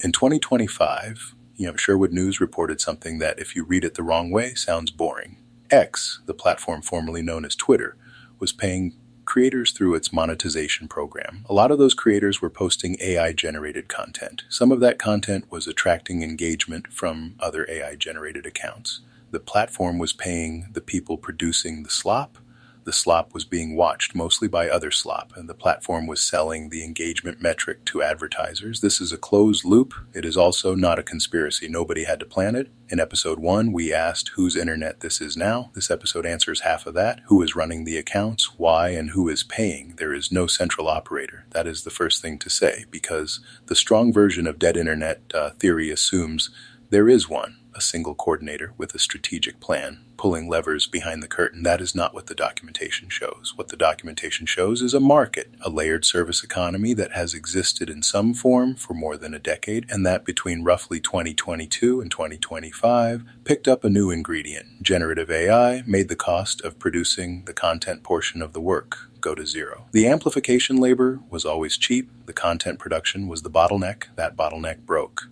In 2025, Sherwood News reported something that, if you read it the wrong way, sounds boring. X, the platform formerly known as Twitter, was paying creators through its monetization program. A lot of those creators were posting AI-generated content. Some of that content was attracting engagement from other AI-generated accounts. The platform was paying the people producing the slop. The slop was being watched mostly by other slop, and the platform was selling the engagement metric to advertisers. This is a closed loop. It is also not a conspiracy. Nobody had to plan it. In episode 1, we asked whose internet this is now. This episode answers half of that. Who is running the accounts, why, and who is paying? There is no central operator. That is the first thing to say, because the strong version of dead internet theory assumes there is one, a single coordinator with a strategic plan, pulling levers behind the curtain. That is not what the documentation shows. What the documentation shows is a market, a layered service economy that has existed in some form for more than a decade, and that between roughly 2022 and 2025 picked up a new ingredient. Generative AI made the cost of producing the content portion of the work go to zero. The amplification labor was always cheap. The content production was the bottleneck. That bottleneck broke.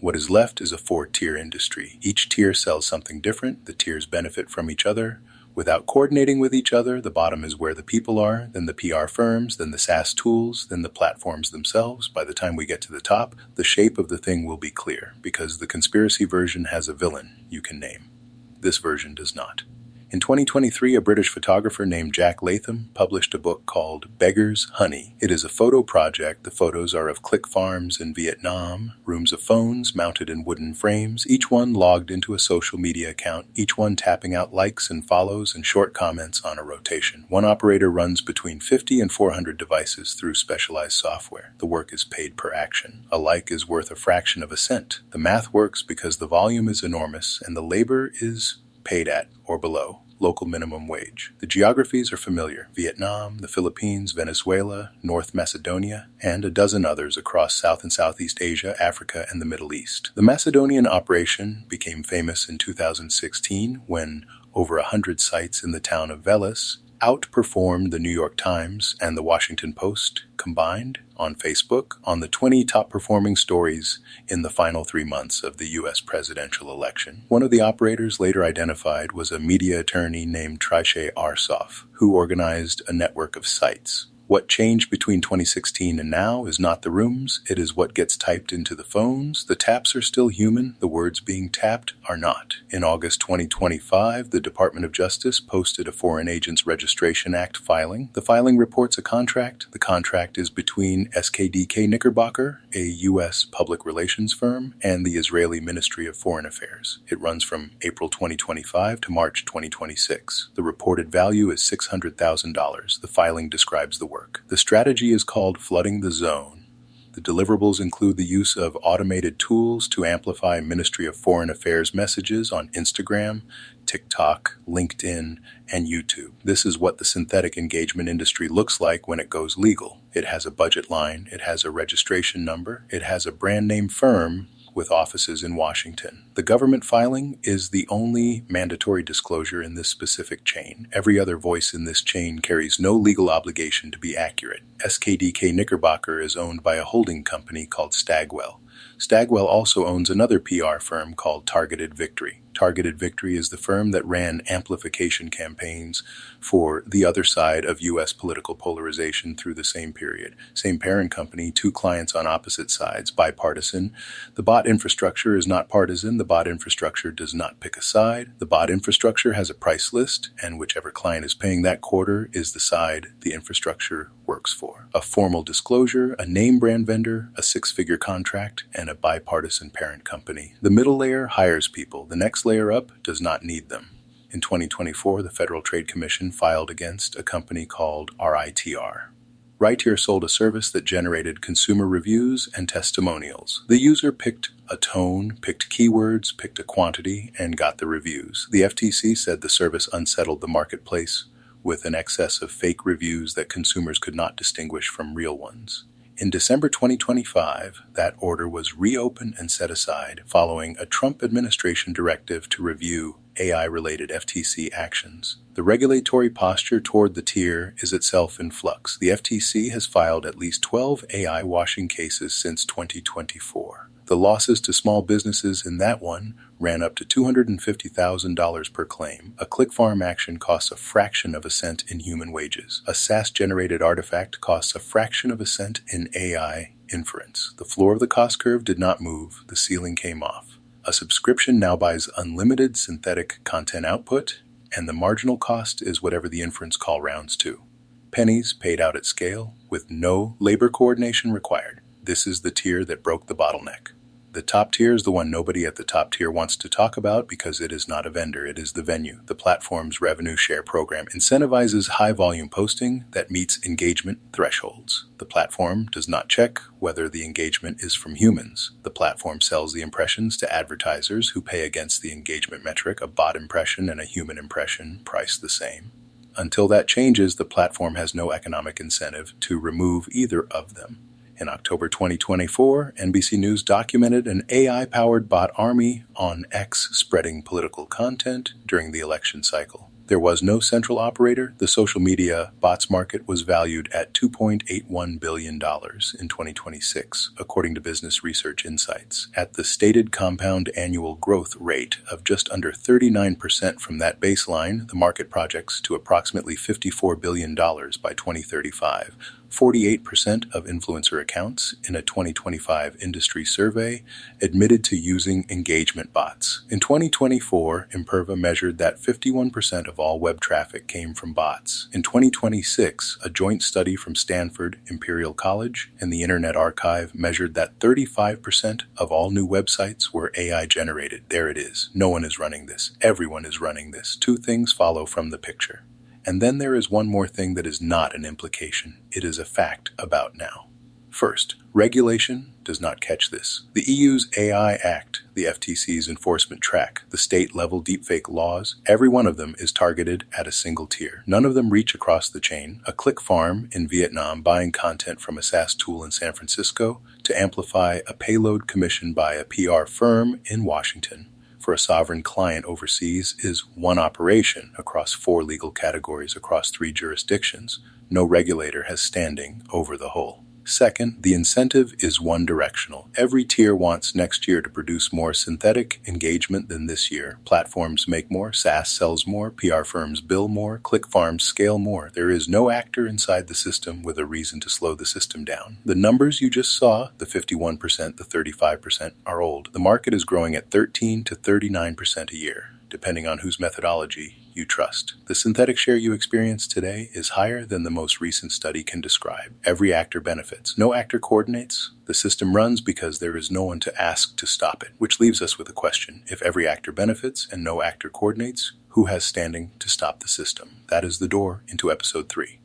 What is left is a 4-tier industry. Each tier sells something different. The tiers benefit from each other without coordinating with each other. The bottom is where the people are, then the PR firms, then the SaaS tools, then the platforms themselves. By the time we get to the top, the shape of the thing will be clear, because the conspiracy version has a villain you can name. This version does not. In 2023, a British photographer named Jack Latham published a book called Beggar's Honey. It is a photo project. The photos are of click farms in Vietnam, rooms of phones mounted in wooden frames, each one logged into a social media account, each one tapping out likes and follows and short comments on a rotation. One operator runs between 50 and 400 devices through specialized software. The work is paid per action. A like is worth a fraction of a cent. The math works because the volume is enormous and the labor is paid at or below local minimum wage. The geographies are familiar: Vietnam, the Philippines, Venezuela, North Macedonia, and a dozen others across South and Southeast Asia, Africa, and the Middle East. The Macedonian operation became famous in 2016 when over 100 sites in the town of Veles outperformed the New York Times and the Washington Post combined on Facebook on the 20 top performing stories in the final 3 months of the U.S. presidential election. One of the operators later identified was a media attorney named Trishay Arsov, who organized a network of sites. What changed between 2016 and now is not the rooms, it is what gets typed into the phones. The taps are still human, the words being tapped are not. In August 2025, the Department of Justice posted a Foreign Agents Registration Act filing. The filing reports a contract. The contract is between SKDK Knickerbocker, a U.S. public relations firm, and the Israeli Ministry of Foreign Affairs. It runs from April 2025 to March 2026. The reported value is $600,000. The filing describes the work. The strategy is called flooding the zone. The deliverables include the use of automated tools to amplify Ministry of Foreign Affairs messages on Instagram, TikTok, LinkedIn, and YouTube. This is what the synthetic engagement industry looks like when it goes legal. It has a budget line, it has a registration number, it has a brand name firm with offices in Washington. The government filing is the only mandatory disclosure in this specific chain. Every other voice in this chain carries no legal obligation to be accurate. SKDK Knickerbocker is owned by a holding company called Stagwell. Stagwell also owns another PR firm called Targeted Victory. Targeted Victory is the firm that ran amplification campaigns for the other side of U.S. political polarization through the same period. Same parent company, 2 clients on opposite sides, bipartisan. The bot infrastructure is not partisan. The bot infrastructure does not pick a side. The bot infrastructure has a price list, and whichever client is paying that quarter is the side the infrastructure works for. A formal disclosure, a name brand vendor, a 6-figure contract, and a bipartisan parent company. The middle layer hires people. The next layer up does not need them. In 2024, the Federal Trade Commission filed against a company called Rytr. Rytr sold a service that generated consumer reviews and testimonials. The user picked a tone, picked keywords, picked a quantity, and got the reviews. The FTC said the service unsettled the marketplace with an excess of fake reviews that consumers could not distinguish from real ones. In December 2025, that order was reopened and set aside following a Trump administration directive to review AI-related FTC actions. The regulatory posture toward the tier is itself in flux. The FTC has filed at least 12 AI washing cases since 2024. The losses to small businesses in that one ran up to $250,000 per claim. A click farm action costs a fraction of a cent in human wages. A SaaS-generated artifact costs a fraction of a cent in AI inference. The floor of the cost curve did not move. The ceiling came off. A subscription now buys unlimited synthetic content output, and the marginal cost is whatever the inference call rounds to. Pennies paid out at scale with no labor coordination required. This is the tier that broke the bottleneck. The top tier is the one nobody at the top tier wants to talk about because it is not a vendor, it is the venue. The platform's revenue share program incentivizes high-volume posting that meets engagement thresholds. The platform does not check whether the engagement is from humans. The platform sells the impressions to advertisers who pay against the engagement metric. A bot impression and a human impression price the same. Until that changes, the platform has no economic incentive to remove either of them. In October 2024, NBC News documented an AI-powered bot army on X spreading political content during the election cycle. There was no central operator. The social media bots market was valued at $2.81 billion in 2026, according to Business Research Insights, at the stated compound annual growth rate of just under 39% from that baseline. The market projects to approximately $54 billion by 2035. 48% of influencer accounts in a 2025 industry survey admitted to using engagement bots. In 2024, Imperva measured that 51% of all web traffic came from bots. In 2026, a joint study from Stanford, Imperial College, and the Internet Archive measured that 35% of all new websites were AI generated. There it is. No one is running this. Everyone is running this. Two things follow from the picture. And then there is one more thing that is not an implication. It is a fact about now. First, regulation does not catch this. The EU's AI Act, the FTC's enforcement track, the state-level deepfake laws, every one of them is targeted at a single tier. None of them reach across the chain. A click farm in Vietnam buying content from a SaaS tool in San Francisco to amplify a payload commissioned by a PR firm in Washington for a sovereign client overseas is one operation across 4 legal categories across 3 jurisdictions. No regulator has standing over the whole. Second, the incentive is one-directional. Every tier wants next year to produce more synthetic engagement than this year. Platforms make more, SaaS sells more, PR firms bill more, click farms scale more. There is no actor inside the system with a reason to slow the system down. The numbers you just saw, the 51%, the 35%, are old. The market is growing at 13 to 39% a year, depending on whose methodology you trust. The synthetic share you experience today is higher than the most recent study can describe. Every actor benefits. No actor coordinates. The system runs because there is no one to ask to stop it, which leaves us with a question. If every actor benefits and no actor coordinates, who has standing to stop the system? That is the door into episode 3.